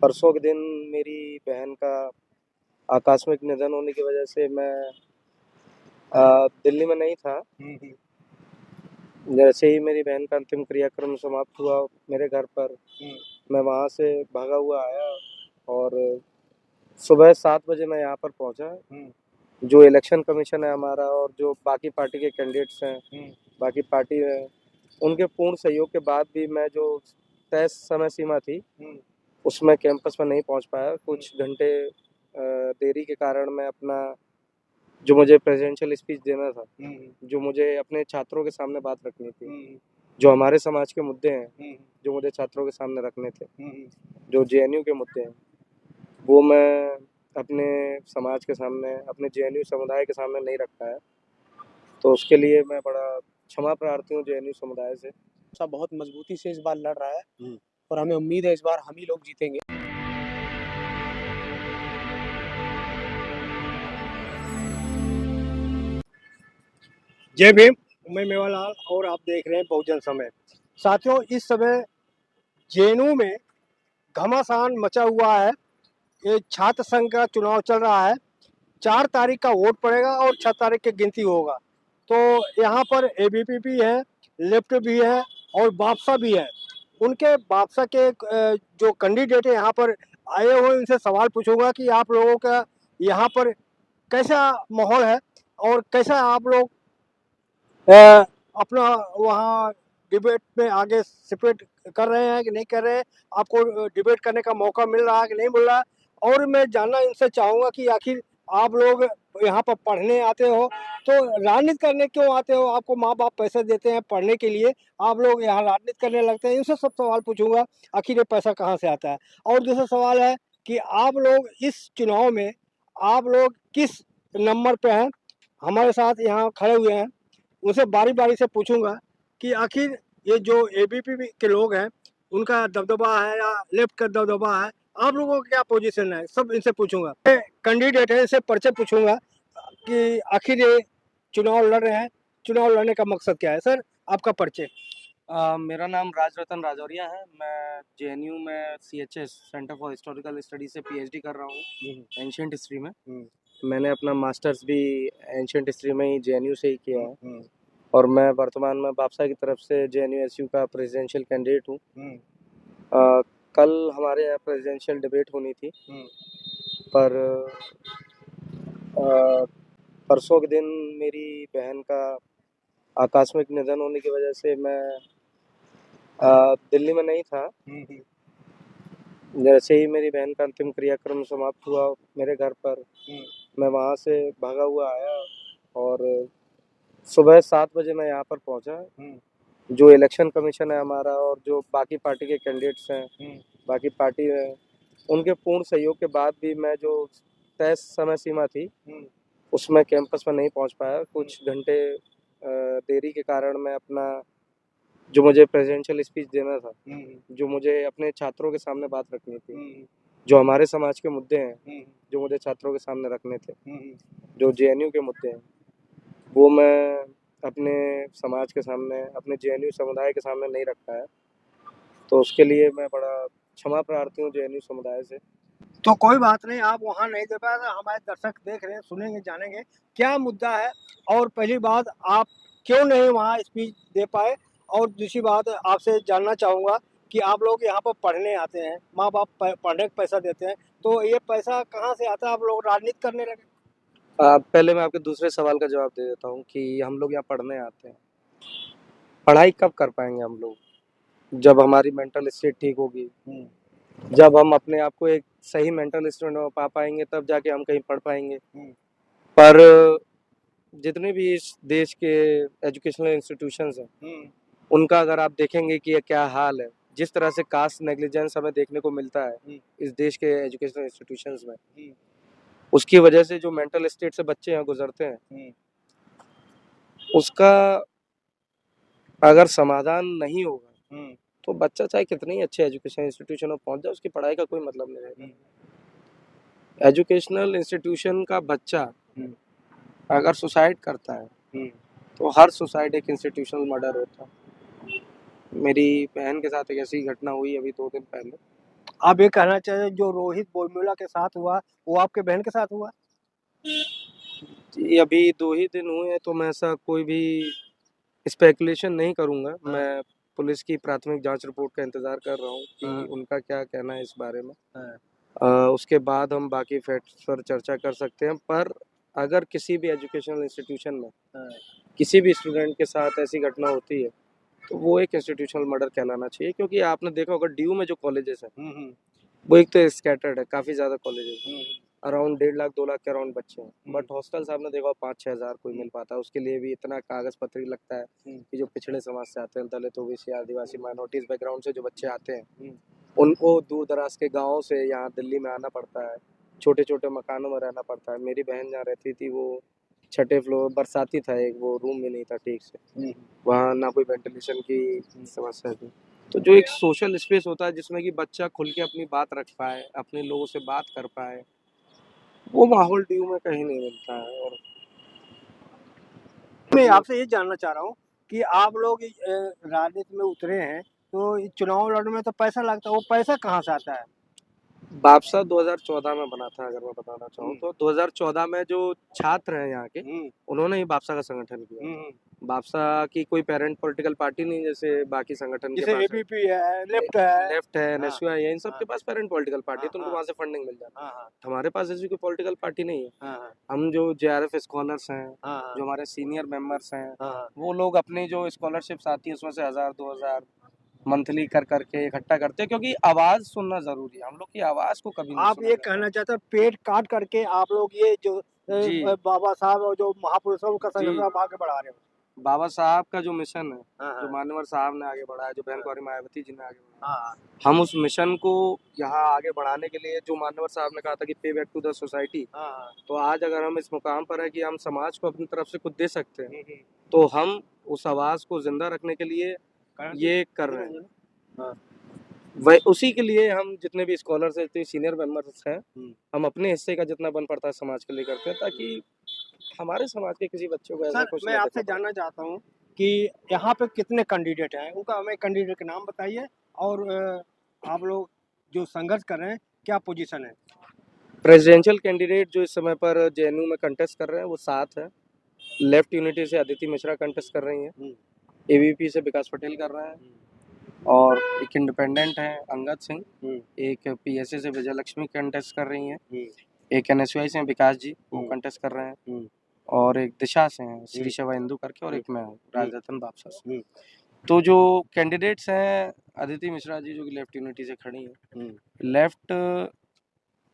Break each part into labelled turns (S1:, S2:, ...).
S1: परसों के दिन मेरी बहन का आकस्मिक निधन होने की वजह से मैं दिल्ली में नहीं था। जैसे ही मेरी बहन का अंतिम क्रियाक्रम समाप्त हुआ मेरे घर पर, मैं वहाँ से भागा हुआ आया और सुबह 7 बजे मैं यहाँ पर पहुँचा। जो इलेक्शन कमीशन है हमारा और जो बाकी पार्टी के कैंडिडेट्स हैं, बाकी पार्टी है, उनके पूर्ण सहयोग के बाद भी मैं जो तय समय सीमा थी उसमें कैंपस में नहीं पहुँच पाया। कुछ घंटे देरी के कारण मैं अपना जो मुझे प्रेसिडेंशियल स्पीच देना था, जो मुझे अपने छात्रों के सामने बात रखनी थी, जो हमारे समाज के मुद्दे हैं, जो मुझे छात्रों के सामने रखने थे, जो जेएनयू के मुद्दे हैं, वो मैं अपने समाज के सामने, अपने जेएनयू समुदाय के सामने नहीं रख पाया। तो उसके लिए मैं बड़ा क्षमा प्रार्थी हूँ जेएनयू समुदाय से।
S2: सब बहुत मजबूती से इस बार लड़ रहा है और हमें उम्मीद है इस बार हम ही लोग जीतेंगे। जय भीम, मैं मेवालाल और आप देख रहे हैं बहुजन समय। साथियों, इस समय जेएनयू में घमासान मचा हुआ है। ये छात्र संघ का चुनाव चल रहा है। 4 तारीख का वोट पड़ेगा और 6 तारीख की गिनती होगा। तो यहाँ पर एबीपी भी है, लेफ्ट भी है और बापसा भी है। उनके बापसा के जो कैंडिडेट है यहाँ पर आए हुए, उनसे सवाल पूछूंगा कि आप लोगों का यहाँ पर कैसा माहौल है और कैसा आप लोग अपना वहाँ डिबेट में आगे सिपेट कर रहे हैं कि नहीं कर रहे हैं, आपको डिबेट करने का मौका मिल रहा है कि नहीं मिल रहा है। और मैं जानना इनसे चाहूँगा कि आखिर आप लोग यहाँ पर पढ़ने आते हो तो राजनीति करने क्यों आते हो? आपको माँ बाप पैसे देते हैं पढ़ने के लिए, आप लोग यहाँ राजनीति करने लगते हैं। इनसे सब सवाल पूछूंगा, आखिर ये पैसा कहाँ से आता है। और दूसरा सवाल है कि आप लोग इस चुनाव में आप लोग किस नंबर पे हैं? हमारे साथ यहाँ खड़े हुए हैं, उनसे बारी बारी से पूछूंगा कि आखिर ये जो एबीपी के लोग हैं उनका दबदबा है या लेफ्ट का दबदबा है, आप लोगों का क्या पोजीशन है, सब इनसे पूछूंगा। कैंडिडेट है, इनसे परिचय पूछूंगा कि आखिर ये चुनाव लड़ रहे हैं, चुनाव लड़ने का मकसद क्या है। सर, आपका परिचय।
S1: मेरा नाम राजरतन राजौरिया है। मैं जेएनयू में CHS centre for historical study से पीएचडी कर रहा हूँ एंशिएंट हिस्ट्री में। मैंने अपना मास्टर्स भी एंशिएंट हिस्ट्री में ही जेएनयू से ही किया है और मैं वर्तमान में बापसा की तरफ से जेएनयू एसयू का प्रेसिडेंशियल कैंडिडेट हूँ। कल हमारे यहाँ प्रेसिडेंशियल डिबेट होनी थी, पर परसों के दिन मेरी बहन का आकस्मिक निधन होने की वजह से मैं दिल्ली में नहीं था। जैसे ही मेरी बहन का अंतिम क्रियाक्रम समाप्त हुआ मेरे घर पर, मैं वहाँ से भागा हुआ आया और सुबह 7 बजे मैं यहाँ पर पहुँचा। जो इलेक्शन कमीशन है हमारा और जो बाकी पार्टी के कैंडिडेट्स हैं, बाकी पार्टी है, उनके पूर्ण सहयोग के बाद भी मैं जो तय समय सीमा थी उसमें कैंपस में नहीं पहुँच पाया। कुछ घंटे देरी के कारण मैं अपना जो मुझे प्रेसिडेंशियल स्पीच देना था, जो मुझे अपने छात्रों के सामने बात रखनी थी, जो हमारे समाज के मुद्दे हैं, जो मुझे छात्रों के सामने रखने थे, जो जेएनयू के मुद्दे हैं, वो मैं अपने समाज के सामने, अपने जेएनयू समुदाय के सामने नहीं रख पाया। तो उसके लिए मैं बड़ा क्षमा प्रार्थी हूँ जेएनयू समुदाय से।
S2: तो कोई बात नहीं, आप वहाँ नहीं दे पाए, हमारे दर्शक देख रहे हैं, सुनेंगे, जानेंगे क्या मुद्दा है और पहली बात आप क्यों नहीं वहाँ स्पीच दे पाए। और दूसरी बात आपसे जानना चाहूँगा कि आप लोग यहाँ पर पढ़ने आते हैं, माँ बाप पढ़ने का पैसा देते हैं, तो ये पैसा कहाँ से आता है? आप लोग राजनीति करने लगे।
S1: पहले मैं आपके दूसरे सवाल का जवाब दे देता हूँ कि हम लोग यहाँ पढ़ने आते हैं। पढ़ाई कब कर पाएंगे हम लोग? जब हमारी मेंटल स्टेट ठीक होगी, जब हम अपने आप को एक सही मेंटल स्टेट में पा पाएंगे, तब जाके हम कहीं पढ़ पाएंगे। पर जितने भी इस देश के एजुकेशनल इंस्टीट्यूशंस हैं, उनका अगर आप देखेंगे कि ये क्या हाल है, जिस तरह से कास्ट नेग्लिजेंस हमें देखने को मिलता है इस देश के एजुकेशनल इंस्टीट्यूशंस में, उसकी वजह से जो मेंटल स्टेट से बच्चे यहाँ गुजरते हैं, उसका अगर समाधान नहीं होगा तो बच्चा चाहे कितने ही अच्छे एजुकेशन इंस्टीट्यूशन में पहुंच जाए, उसकी पढ़ाई का कोई मतलब नहीं रहेगा। एजुकेशनल इंस्टीट्यूशन का बच्चा अगर सुसाइड करता है तो हर सुसाइड एक इंस्टीट्यूशनल मर्डर होता है। मेरी बहन के साथ एक ऐसी घटना हुई अभी 2 दिन पहले।
S2: आप ये कहना चाहिए जो रोहित बोरमिला के साथ हुआ वो आपके बहन के साथ हुआ?
S1: जी, अभी 2 ही दिन हुए हैं तो मैं ऐसा कोई भी स्पेकुलेशन नहीं करूँगा।
S2: हाँ।
S1: मैं पुलिस की प्राथमिक जाँच रिपोर्ट का इंतज़ार कर रहा हूँ कि
S2: हाँ।
S1: उनका क्या कहना है इस बारे में।
S2: हाँ।
S1: उसके बाद हम बाकी फैक्ट्स पर चर्चा कर सकते हैं। पर अगर किसी भी एजुकेशनल इंस्टीट्यूशन में
S2: हाँ।
S1: किसी भी स्टूडेंट के साथ ऐसी घटना होती है, तो वो एक इंस्टीट्यूशनल मर्डर कहलाना चाहिए क्योंकि आपने देखा होगा डीयू में जो कॉलेजेस हैं,
S2: हम्म।
S1: वो एक तो स्कैटर्ड है, काफ़ी ज़्यादा कॉलेजेस हैं।
S2: हम्म।
S1: अराउंड 1.5 लाख 2 लाख के अराउंड बच्चे हैं।
S2: हम्म।
S1: बट हॉस्टल्स आपने देखा 5-6 हज़ार कोई मिल पाता है, उसके लिए भी इतना कागज़ पत्री लगता है कि जो पिछड़े समाज से आते हैं, दलित, ओबीसी, आदिवासी, माइनॉरिटीज़ बैकग्राउंड से जो बच्चे आते हैं, उनको दूर-दराज के गाँव से यहाँ दिल्ली में आना पड़ता है, छोटे-छोटे मकानों में रहना पड़ता है। मेरी बहन जहाँ रहती थी वो छठे फ्लोर बरसाती था एक, वो रूम भी नहीं था ठीक से। वहाँ ना कोई वेंटिलेशन की समस्या थी। तो जो एक सोशल स्पेस होता है जिसमें कि बच्चा खुल के अपनी बात रख पाए, अपने लोगों से बात कर पाए, वो माहौल डीयू में कहीं नहीं मिलता है। और
S2: मैं आपसे ये जानना चाह रहा हूँ कि आप लोग राजनीति में उतरे हैं तो इस चुनाव लड़ने में तो पैसा लगता है, वो पैसा कहाँ से आता है?
S1: बाबसा 2014 में बना था अगर मैं बताना चाहूँ तो 2014 में जो छात्र हैं यहाँ के,
S2: हम्म।
S1: उन्होंने ही बाबसा का संगठन किया।
S2: हम्म।
S1: बाबसा की कोई पेरेंट पॉलिटिकल पार्टी नहीं जैसे बाकी संगठन के
S2: जैसे
S1: पास है।
S2: एबीपी है, लेफ्ट है।
S1: लेफ्ट है,
S2: हाँ।
S1: एनएसयूआई है, इन सब
S2: हाँ।
S1: के पास पेरेंट पॉलिटिकल पार्टी है
S2: हाँ।
S1: तो उनको
S2: हाँ।
S1: वहाँ से फंडिंग मिल जाती है।
S2: हाँ।
S1: हमारे पास ऐसी कोई पॉलिटिकल पार्टी नहीं है।
S2: हाँ।
S1: हम जो जेआरएफ स्कॉलर्स हैं,
S2: हाँ।
S1: जो हमारे सीनियर मेंबर्स हैं,
S2: हाँ।
S1: वो लोग अपनी जो स्कॉलरशिप्स आती है उसमें से 1000-2000 मंथली कर करके इकट्ठा करते हैं क्योंकि आवाज़ सुनना ज़रूरी है। हम लोग की आवाज़ को कभी नहीं
S2: आप
S1: सुना
S2: ये
S1: जाता।
S2: कहना चाहते हैं पेट काट करके आप लोग ये जो
S1: जी,
S2: बाबा साहब और जो महापुरुष हैं उनका
S1: जी।
S2: संगठन आप आगे बढ़ा रहे हो?
S1: बाबा साहब का जो मिशन है,
S2: हाँ।
S1: जो
S2: हाँ।
S1: मान्यवर साहब ने आगे बढ़ाया, जो बहन कुँवारी मायावती जी ने आगे बढ़ाया,
S2: हाँ।
S1: हम उस मिशन को यहाँ आगे बढ़ाने के लिए जो मान्यवर साहब ने कहा था कि पे बैक टू द सोसाइटी,
S2: हाँ।
S1: तो आज अगर हम इस मुकाम पर हैं कि हम समाज को अपनी तरफ से कुछ दे सकते हैं,
S2: हम्म।
S1: तो हम उस आवाज़ को ज़िंदा रखने के लिए ये कर रहे हैं।
S2: हाँ।
S1: वही उसी के लिए हम जितने भी स्कॉलर्स हैं, जितने सीनियर मेंबर्स हैं,
S2: हम्म।
S1: हम अपने हिस्से का जितना बन पड़ता है समाज के लिए करते हैं ताकि हमारे समाज के किसी बच्चों को ऐसा
S2: सर
S1: कुछ
S2: मैं
S1: नहीं
S2: आपसे
S1: देखना पड़े।
S2: जानना चाहता हूँ कि यहाँ पे कितने कैंडिडेट हैं, उनका हमें कैंडिडेट के नाम बताइए और आप लोग जो संघर्ष कर रहे हैं क्या पोजीशन है?
S1: प्रेसिडेंशियल कैंडिडेट जो इस समय पर जेएनयू में कंटेस्ट कर रहे हैं वो 7 हैं। लेफ्ट यूनिटी से अदिति मिश्रा कंटेस्ट कर रही हैं, एबीपी से विकास पटेल कर रहे हैं और एक इंडिपेंडेंट है अंगद सिंह, एक पीएसए से विजय लक्ष्मी कंटेस्ट कर रही हैं, एक एनएसयूआई से विकास जी वो कंटेस्ट कर रहे हैं और एक दिशा से हैं श्री शिवा इंदु करके और एक मैं हूँ राजरतन बाबसा से। तो जो कैंडिडेट्स हैं अदिति मिश्रा जी जो कि लेफ्ट यूनिटी से खड़ी हैं, लेफ्ट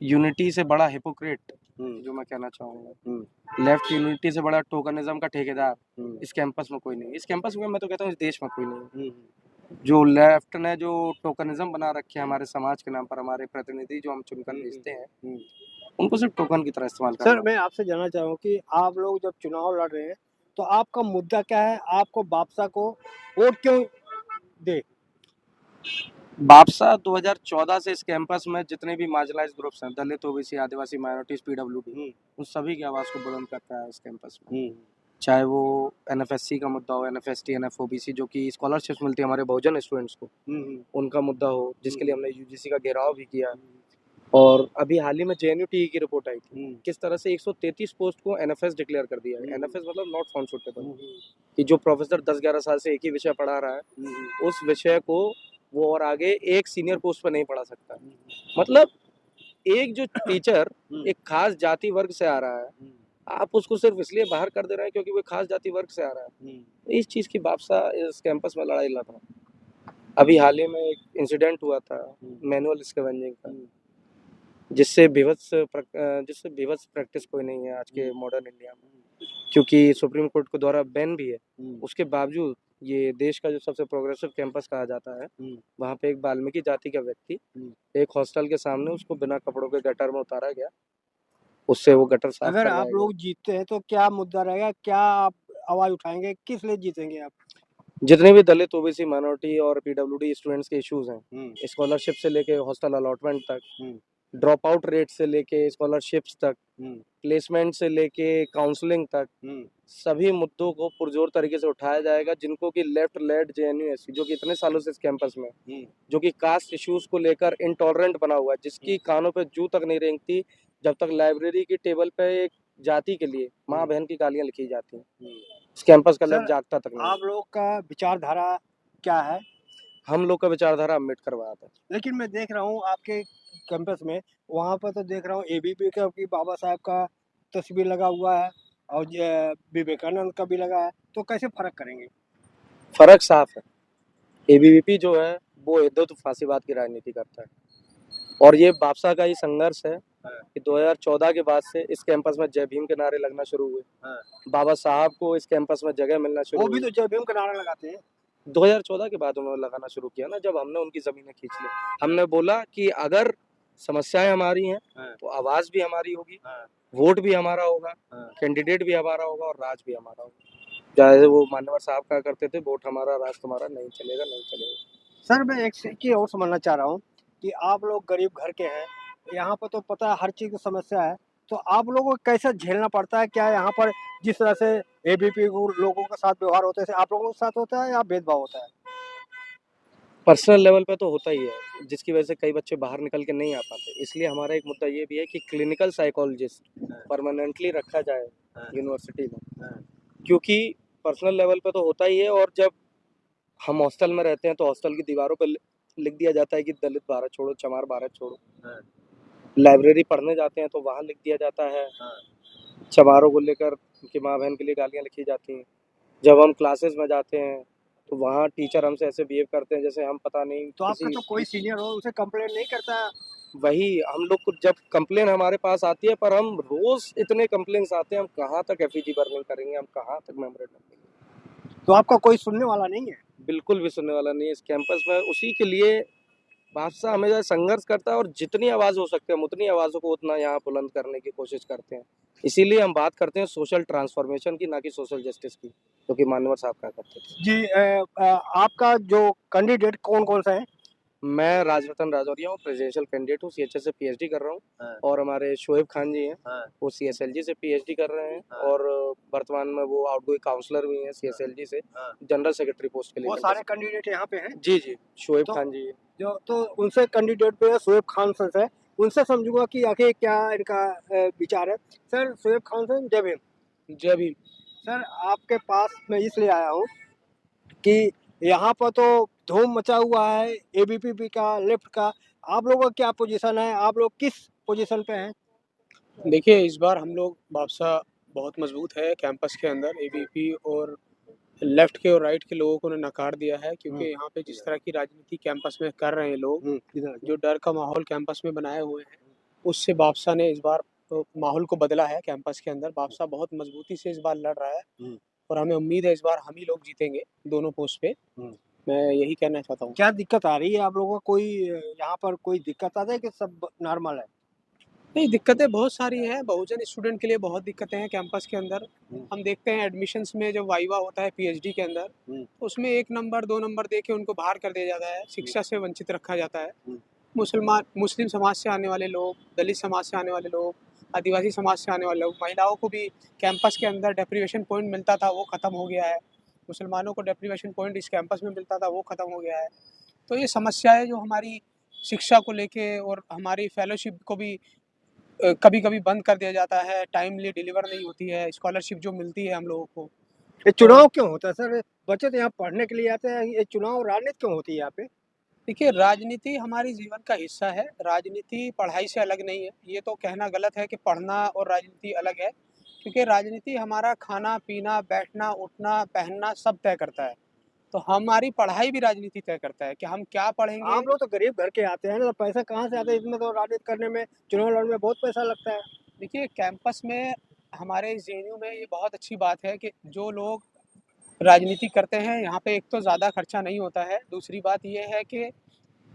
S1: यूनिटी से बड़ा हिपोक्रेट जो मैं कहना चाहूँगा, लेफ्ट यूनिटी से बड़ा टोकनिज्म का ठेकेदार इस कैंपस में कोई नहीं है। इस कैंपस में मैं तो कहता हूँ इस देश में कोई नहीं है। जो लेफ्ट ने जो टोकनिज्म बना रखे हैं हमारे समाज के नाम पर, हमारे प्रतिनिधि जो हम चुनकर भेजते हैं, उनको सिर्फ टोकन की तरह इस्तेमाल करना
S2: सर मैं आपसे जानना चाहूँ कि आप लोग जब चुनाव लड़ रहे हैं तो आपका मुद्दा क्या है? आपको बाबसा को वोट क्यों दे?
S1: बाबसा 2014 से इस कैंपस में जितने भी मार्जिनलाइज्ड ग्रुप्स हैं, दलित, ओबीसी, आदिवासी, माइनॉरिटीज, पीडब्ल्यूडी, उन सभी की आवाज़ को बुलंद करता है इस कैंपस में। चाहे वो एनएफएससी का मुद्दा हो, एनएफएसटी, एनएफओबीसी जो कि स्कॉलरशिप्स मिलती है हमारे बहुजन स्टूडेंट्स को, उनका मुद्दा हो, जिसके लिए हमने यूजीसी का घेराव भी किया। और अभी हाल ही में जेएनयू टीई की रिपोर्ट आई थी, किस तरह से 133 पोस्ट को एनएफएस डिक्लेयर कर दिया है। एनएफएस मतलब नॉट फाउंड सूटेबल, कि जो प्रोफेसर 10-11 साल से एक ही विषय पढ़ा रहा है, उस विषय को वो और आगे एक सीनियर पोस्ट पर नहीं पढ़ा सकता। मतलब एक जो टीचर एक खास जाति वर्ग से आ रहा है, आप उसको सिर्फ इसलिए बाहर कर दे रहे हैं क्योंकि वो खास जाति वर्ग से आ रहा है। इस चीज़ की बाबसा इस कैंपस में लड़ाई लड़ रहा है। अभी हाल ही में एक इंसिडेंट हुआ था मैनुअल स्कैवेंजिंग का, जिससे विवत्स प्रैक्टिस कोई नहीं है आज के मॉडर्न इंडिया में, क्योंकि सुप्रीम कोर्ट के द्वारा बैन भी है। उसके बावजूद ये देश का जो सबसे प्रोग्रेसिव कैंपस कहा जाता है, वहाँ पे एक वाल्मीकि जाति का व्यक्ति एक हॉस्टल के सामने उसको बिना कपड़ों के गटर में उतारा गया, उससे वो गटर साफ
S2: अगर
S1: करवाया
S2: आप
S1: गया।
S2: लोग जीतते हैं तो क्या मुद्दा रहेगा? क्या आप आवाज उठाएंगे? किस लिए जीतेंगे आप?
S1: जितने भी दलित, ओबीसी, माइनॉरिटी और पीडब्ल्यूडी स्टूडेंट्स के इश्यूज हैं, स्कॉलरशिप से लेके हॉस्टल अलॉटमेंट तक, ड्रॉप आउट रेट से लेके स्कॉलरशिप्स तक,
S2: हम्म,
S1: प्लेसमेंट से लेके काउंसलिंग तक,
S2: हम्म,
S1: सभी मुद्दों को पुरजोर तरीके से उठाया जाएगा, जिनको कि लेफ्ट लेड जेएनयूएससी जो कि इतने सालों से इस कैंपस में,
S2: हम्म,
S1: जो कि कास्ट इश्यूज को लेकर इंटॉलरेंट बना हुआ है, जिसकी कानों पे जू तक नहीं रेंगती जब तक लाइब्रेरी की टेबल पे एक जाति के लिए माँ बहन की गालियां लिखी जाती हैं।
S2: हम्म।
S1: इस कैंपस का लेफ्ट
S2: सर,
S1: जागता तक नहीं
S2: आप
S1: है।
S2: लोग का विचारधारा क्या है?
S1: हम लोग का विचारधारा अम्बेडकरवाद है।
S2: लेकिन मैं देख रहा हूँ आपके कैंपस में, वहाँ पर तो देख रहा हूँ एबीपी का भी बाबा साहब का तस्वीर लगा हुआ है और विवेकानंद का भी लगा है, तो कैसे फर्क करेंगे?
S1: फर्क साफ है। एबीवीपी जो है वो हिंदुत्व फांसीवाद की राजनीति करता है, और ये बापसा का ही संघर्ष है
S2: हाँ,
S1: कि 2014 के बाद से इस कैंपस में जय भीम के नारे लगना शुरू हुए।
S2: हाँ।
S1: बाबा साहब को इस कैंपस में जगह मिलना शुरू
S2: वो भी
S1: हुई।
S2: तो जय भीम का नारा लगाते हैं।
S1: 2014 के बाद उन्होंने लगाना शुरू किया ना, जब हमने उनकी जमीनें खींच ली। हमने बोला कि अगर समस्याएं हमारी हैं
S2: हाँ,
S1: तो आवाज भी हमारी होगी,
S2: हाँ,
S1: वोट भी हमारा होगा,
S2: हाँ।
S1: कैंडिडेट भी हमारा होगा और राज भी हमारा होगा। जैसे वो मान्यवर साहब कहा करते थे, वोट हमारा राज तुम्हारा, नहीं चलेगा नहीं चलेगा।
S2: सर, मैं एक चीज़ और समझना चाह रहा हूँ कि आप लोग गरीब घर के हैं, यहाँ पर तो पता है हर चीज़ की समस्या है, तो आप लोगों को कैसे झेलना पड़ता है? क्या यहाँ पर जिस तरह से एबीपी को लोगों के साथ व्यवहार होता है, आप लोगों के साथ होता है या भेदभाव होता है?
S1: पर्सनल लेवल पे तो होता ही है, जिसकी वजह से कई बच्चे बाहर निकल के नहीं आ पाते। इसलिए हमारा एक मुद्दा ये भी है कि क्लिनिकल साइकोलॉजिस्ट परमानेंटली रखा जाए यूनिवर्सिटी में,
S2: हाँ,
S1: क्योंकि पर्सनल लेवल पे तो होता ही है। और जब हम हॉस्टल में रहते हैं तो हॉस्टल की दीवारों पे लिख दिया जाता है कि दलित भारत छोड़ो, चमार भारत छोड़ो।
S2: हाँ,
S1: लाइब्रेरी पढ़ने जाते हैं तो वहाँ लिख दिया जाता है,
S2: हाँ।
S1: चमारों को लेकर उनकी माँ बहन के लिए गालियाँ लिखी जाती हैं। जब हम क्लासेस में जाते हैं तो वहाँ टीचर हमसे ऐसे बिहेव करते हैं जैसे हम पता नहीं
S2: तो आपका
S1: किसी,
S2: तो कोई सीनियर हो, उसे कंप्लेंट नहीं करता?
S1: वही हम लोग को जब कंप्लेन हमारे पास आती है, पर हम रोज इतने कंप्लेन्स आते हैं, हम कहाँ तक एफईजी बर्निंग करेंगे, हम कहाँ तक मेमोरेंडम लिखेंगे।
S2: तो आपका कोई सुनने वाला नहीं है?
S1: बिल्कुल भी सुनने वाला नहीं है इस कैंपस में। उसी के लिए बादशाह हमेशा संघर्ष करता है, और जितनी आवाज हो सकती है हम उतनी आवाजों को उतना यहाँ बुलंद करने की कोशिश करते हैं। इसीलिए हम बात करते हैं सोशल ट्रांसफॉर्मेशन की, ना कि सोशल जस्टिस की, जो कि मानवर साहब कहा करते थे।
S2: जी, आपका जो कैंडिडेट कौन-कौन सा है?
S1: मैं राजरतन राजौरिया हूँ, प्रेसिडेंशियल कैंडिडेट हूँ, सीएचएस से पीएचडी कर रहा हूँ।
S2: हाँ,
S1: और हमारे शोएब खान जी हैं,
S2: हाँ,
S1: वो सीएसएलजी से पीएचडी कर रहे हैं।
S2: हाँ,
S1: और वर्तमान में वो आउटगोइंग काउंसलर भी हैं सीएसएलजी से,
S2: हाँ।
S1: जनरल सेक्रेटरी पोस्ट के लिए
S2: वो सारे कैंडिडेट यहाँ पे हैं?
S1: जी जी, शोएब
S2: तो
S1: खान जी।
S2: जो तो उनसे कैंडिडेट पे है शोएब खान सर से, उनसे समझूंगा कि आखिर क्या इनका विचार है। सर, शोएब खान सर, जय भीम।
S1: जय भीम।
S2: सर, आपके पास मैं इसलिए आया हूँ कि यहाँ पर तो धूम मचा हुआ है एबीपी का, लेफ्ट का। आप लोगों का क्या पोजीशन है? आप लोग किस पोजीशन पे हैं?
S3: देखिए, इस बार हम लोग बादशाह बहुत मजबूत है कैंपस के अंदर। एबीपी और लेफ्ट के और राइट के लोगों को उन्हें नकार दिया है, क्योंकि यहाँ पे जिस तरह की राजनीति कैंपस में कर रहे हैं लोग, जो डर का माहौल कैंपस में बनाए हुए हैं, उससे बादशाह ने इस बार तो माहौल को बदला है कैंपस के अंदर। बादशाह बहुत मजबूती से इस बार लड़ रहा है और हमें उम्मीद है इस बार हम ही लोग जीतेंगे दोनों पोस्ट पे। मैं यही कहना चाहता हूँ।
S2: क्या दिक्कत आ रही है आप लोगों को? कोई यहाँ पर कोई दिक्कत आता है कि सब नॉर्मल है?
S3: नहीं, दिक्कतें बहुत सारी हैं। बहुजन स्टूडेंट के लिए बहुत दिक्कतें हैं कैंपस के अंदर। हम देखते हैं एडमिशन्स में जब वाइवा होता है पीएचडी के अंदर, तो उसमें 1 नंबर 2 नंबर दे के उनको बाहर कर दिया जाता है, शिक्षा से वंचित रखा जाता है। मुस्लिम समाज से आने वाले लोग, दलित समाज से आने वाले लोग, आदिवासी समाज से आने वाले लोग, महिलाओं को भी कैंपस के अंदर डेप्रिवेशन पॉइंट मिलता था, वो ख़त्म हो गया है। मुसलमानों को डेप्रिवेशन पॉइंट इस कैंपस में मिलता था, वो ख़त्म हो गया है। तो ये समस्याएँ जो हमारी शिक्षा को लेके और हमारी फेलोशिप को भी कभी-कभी बंद कर दिया जाता है, टाइमली डिलीवर नहीं होती है, स्कॉलरशिप जो मिलती है हम लोगों को।
S2: ये
S3: तो
S2: चुनाव क्यों होता है सर? बच्चे तो यहाँ पढ़ने के लिए आते हैं, ये चुनाव राजनीति क्यों होती है यहाँ पे?
S3: देखिए, राजनीति हमारी जीवन का हिस्सा है, राजनीति पढ़ाई से अलग नहीं है। ये तो कहना गलत है कि पढ़ना और राजनीति अलग है, क्योंकि राजनीति हमारा खाना-पीना, बैठना, उठना, पहनना सब तय करता है। तो हमारी पढ़ाई भी राजनीति तय करता है कि हम क्या पढ़ेंगे।
S2: आप लोग तो गरीब घर के आते हैं ना, तो पैसा कहाँ से आता है? इसमें तो राजनीति करने में, चुनाव लड़ने में बहुत पैसा लगता है।
S3: देखिए, कैंपस में हमारे जेएनयू में ये बहुत अच्छी बात है कि जो लोग राजनीति करते हैं, यहाँ पे एक तो ज़्यादा खर्चा नहीं होता है, दूसरी बात ये है कि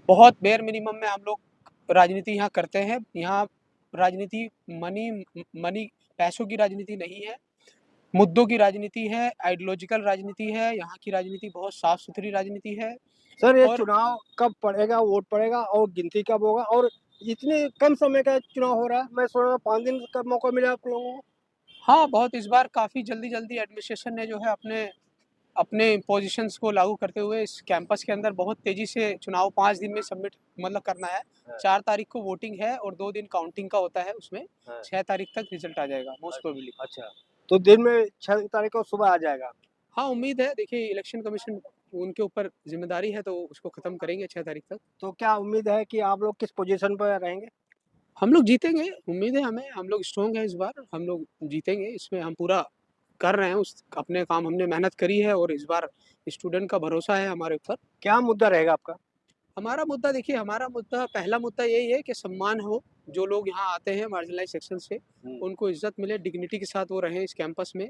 S3: बहुत बेयर मिनिमम में हम लोग राजनीति यहाँ करते हैं। यहाँ राजनीति मनी मनी पैसों की राजनीति नहीं है, मुद्दों की राजनीति है, आइडियोलॉजिकल राजनीति है। यहाँ की राजनीति बहुत साफ-सुथरी राजनीति है।
S2: सर, ये
S3: और
S2: चुनाव कब पड़ेगा, वोट पड़ेगा और गिनती कब होगा? और इतने कम समय का चुनाव हो रहा है, मैं सोच रहा 5 दिन का मौका मिला आप लोगों को।
S3: हाँ, बहुत इस बार काफ़ी जल्दी-जल्दी एडमिनिस्ट्रेशन ने जो है अपने अपने पोजीशंस को लागू करते हुए इस कैंपस के अंदर बहुत तेज़ी से चुनाव 5 दिन में सबमिट मतलब करना है।
S2: हाँ।
S3: 4 तारीख को वोटिंग है और 2 दिन काउंटिंग का होता है उसमें।
S2: हाँ।
S3: 6 तारीख तक रिज़ल्ट आ जाएगा मोस्ट प्रोबेबली।
S2: अच्छा, तो दिन में 6 तारीख को सुबह आ जाएगा।
S3: हाँ, उम्मीद है देखिए इलेक्शन कमीशन उनके ऊपर ज़िम्मेदारी है तो उसको ख़त्म करेंगे 6 तारीख तक।
S2: तो क्या उम्मीद है कि आप लोग किस पोजीशन पर रहेंगे?
S3: हम लोग जीतेंगे, उम्मीद है हमें, हम लोग स्ट्रॉन्ग हैं इस बार, हम लोग जीतेंगे इसमें हम पूरा कर रहे हैं उस अपने काम हमने मेहनत करी है और इस बार स्टूडेंट का भरोसा है हमारे ऊपर।
S2: क्या मुद्दा रहेगा आपका?
S3: हमारा मुद्दा देखिए हमारा मुद्दा पहला मुद्दा यही है कि सम्मान हो, जो लोग यहाँ आते हैं मार्जिनलाइज़ सेक्शन से, उनको इज़्ज़त मिले, डिग्निटी के साथ वो रहें इस कैंपस में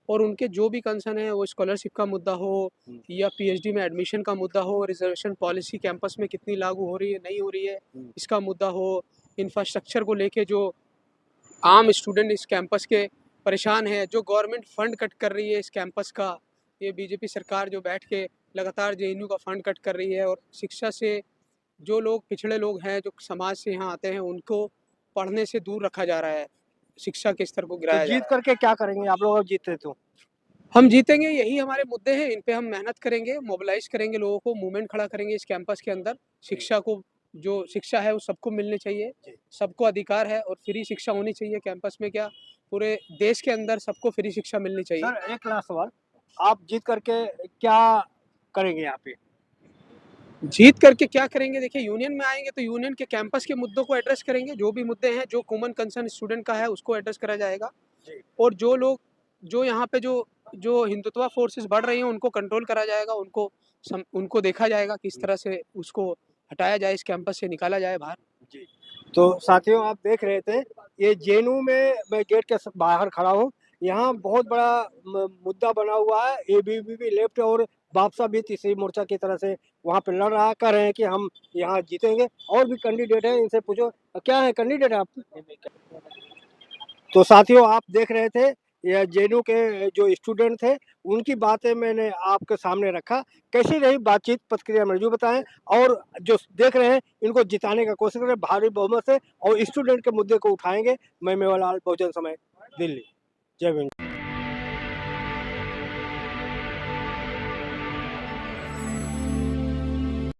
S3: और उनके जो भी कंसर्न है वो स्कॉलरशिप का मुद्दा हो या पीएचडी में एडमिशन का मुद्दा हो, रिजर्वेशन पॉलिसी कैंपस में कितनी लागू हो रही है, नहीं हो रही है, इसका मुद्दा हो, इंफ्रास्ट्रक्चर को लेके जो आम स्टूडेंट इस कैंपस के परेशान हैं, जो गवर्नमेंट फंड कट कर रही है इस कैंपस का, ये बीजेपी सरकार जो बैठ के लगातार जेएनयू का फंड कट कर रही है और शिक्षा से जो लोग पिछड़े लोग हैं, जो समाज से यहाँ आते हैं, उनको पढ़ने से दूर रखा जा रहा है, शिक्षा के स्तर को
S2: तो
S3: गिराया जा
S2: जीत
S3: रहा है।
S2: करके क्या करेंगे आप लोग अगर जीते तो?
S3: हम जीतेंगे यही हमारे मुद्दे हैं, इन पे हम मेहनत करेंगे, मोबिलाइज़ करेंगे लोगों को, मूवमेंट खड़ा करेंगे इस कैंपस के अंदर। शिक्षा को जो शिक्षा है वो सबको मिलनी चाहिए, सबको अधिकार है और फ्री शिक्षा होनी चाहिए कैंपस में क्या, पूरे देश के अंदर सबको फ्री शिक्षा मिलनी चाहिए।
S2: सर एक लास्ट सवाल, आप जीत करके क्या करेंगे यहाँ पे?
S3: जीत करके क्या करेंगे देखिए यूनियन में आएँगे तो यूनियन के कैंपस के मुद्दों को एड्रेस करेंगे, जो भी मुद्दे हैं, जो कॉमन कंसर्न स्टूडेंट का है उसको एड्रेस करा जाएगा और जो लोग जो यहाँ पे जो हिंदुत्व फोर्सेस बढ़ रही हैं उनको कंट्रोल करा जाएगा, उनको देखा जाएगा किस तरह से उसको हटाया जाए, इस कैंपस से निकाला जाए बाहर।
S2: जी। तो साथियों आप देख रहे थे, ये जेएनयू में मैं गेट के बाहर खड़ा हूँ। यहाँ बहुत बड़ा मुद्दा बना हुआ है, एबीवीपी लेफ्ट और बापसा भी तीसरी मोर्चा की तरह से वहाँ पे लड़ रहा, कह रहे हैं कि हम यहाँ जीतेंगे। और भी कैंडिडेट हैं, इनसे पूछो क्या है कैंडिडेट आप? तो साथियों आप देख रहे थे, यह जेएनयू के जो स्टूडेंट थे उनकी बातें मैंने आपके सामने रखा। कैसी रही बातचीत, प्रतिक्रिया में जरूर बताएं और जो देख रहे हैं इनको जिताने का कोशिश करें भारी बहुमत से और स्टूडेंट के मुद्दे को उठाएंगे। मैं मेवालाल, बहुजन समय, दिल्ली। जय हिंद।